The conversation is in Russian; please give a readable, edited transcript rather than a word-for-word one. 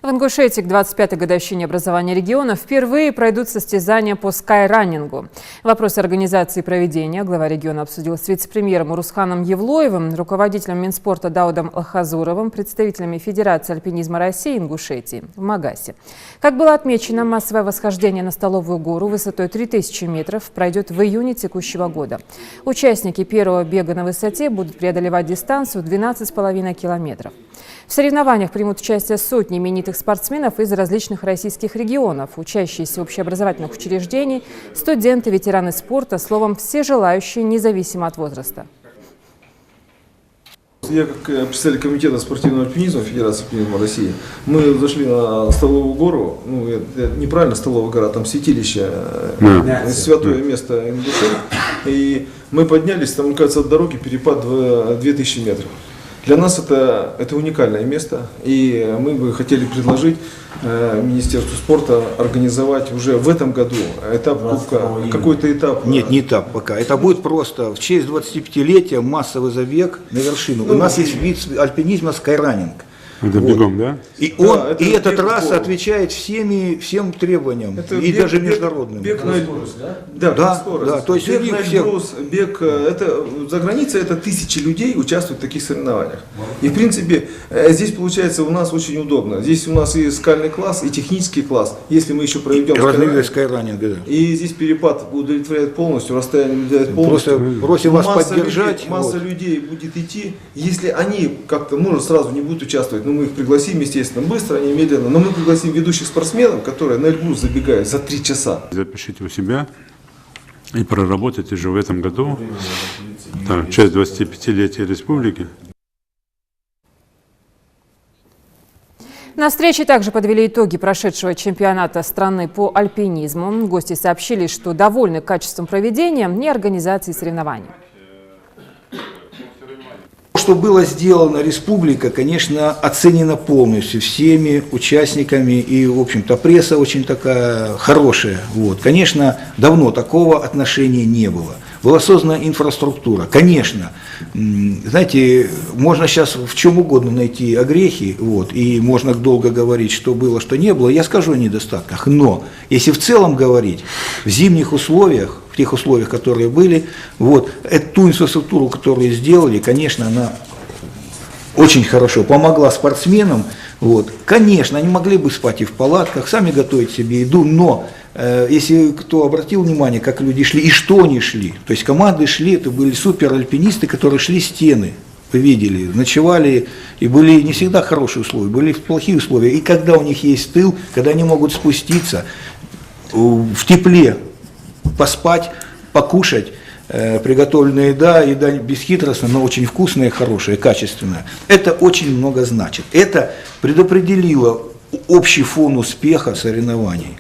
В Ингушетии к 25-й годовщине образования региона впервые пройдут состязания по скайранингу. Вопросы организации и проведения глава региона обсудил с вице-премьером Урусханом Евлоевым, руководителем Минспорта Даудом Алхазуровым, представителями Федерации альпинизма России и Ингушетии в Магасе. Как было отмечено, массовое восхождение на Столовую гору высотой 3000 метров пройдет в июне текущего года. Участники первого бега на высоте будут преодолевать дистанцию 12,5 километров. В соревнованиях примут участие сотни именитых спортсменов из различных российских регионов, учащиеся общеобразовательных учреждений, студенты, ветераны спорта, словом, все желающие, независимо от возраста. Я как представитель комитета спортивного альпинизма Федерации альпинизма России, мы зашли на Столовую гору, это неправильно Столовая гора, там святилище, святое место Ингушетии, и мы поднялись, там, кажется, от дороги перепад 2000 метров. Для нас это уникальное место, и мы бы хотели предложить Министерству спорта организовать уже в этом году этап кубка, какой-то этап. Нет, не этап пока. Это будет просто в честь 25-летия массовый забег на вершину. У нас есть вид альпинизма скайранинг. Это бегом, да? И эта трасса отвечает всем требованиям, это и бег, даже международным. Бег на Эльбрус, да? Да, да. То есть бег на Эльбрус, бег, это, за границей это тысячи людей участвуют в таких соревнованиях. И в принципе здесь получается у нас очень удобно. Здесь у нас и скальный класс, и технический класс, если мы еще проведем скайранинг, да. И здесь перепад удовлетворяет полностью, расстояние удовлетворяет полностью. Просто просим вас поддержать. Масса людей будет идти, если они как-то, может, сразу не будут участвовать. Мы их пригласим, естественно, быстро, не медленно, но мы пригласим ведущих спортсменов, которые на Эльбрус забегают за 3 часа. Запишите у себя и проработайте же в этом году, в честь 25-летия республики. На встрече также подвели итоги прошедшего чемпионата страны по альпинизму. Гости сообщили, что довольны качеством проведения и организации соревнований. Что было сделано республика, конечно, оценено полностью всеми участниками, и, в общем-то, пресса очень такая хорошая. Конечно, давно такого отношения не было. Была создана инфраструктура. Конечно, знаете, можно сейчас в чем угодно найти огрехи, и можно долго говорить, что было, что не было. Я скажу о недостатках, но если в целом говорить, в зимних условиях, в тех условиях, которые были, ту инфраструктуру, которую сделали, конечно, она очень хорошо помогла спортсменам. Конечно, они могли бы спать и в палатках, сами готовить себе еду, но если кто обратил внимание, как люди шли и что они шли, то есть команды шли, это были суперальпинисты, которые шли стены, вы видели, ночевали, и были не всегда хорошие условия, были плохие условия, и когда у них есть тыл, когда они могут спуститься в тепле, поспать, покушать, приготовленная еда бесхитростная, но очень вкусная, хорошая, качественная. Это очень много значит. Это предопределило общий фон успеха соревнований.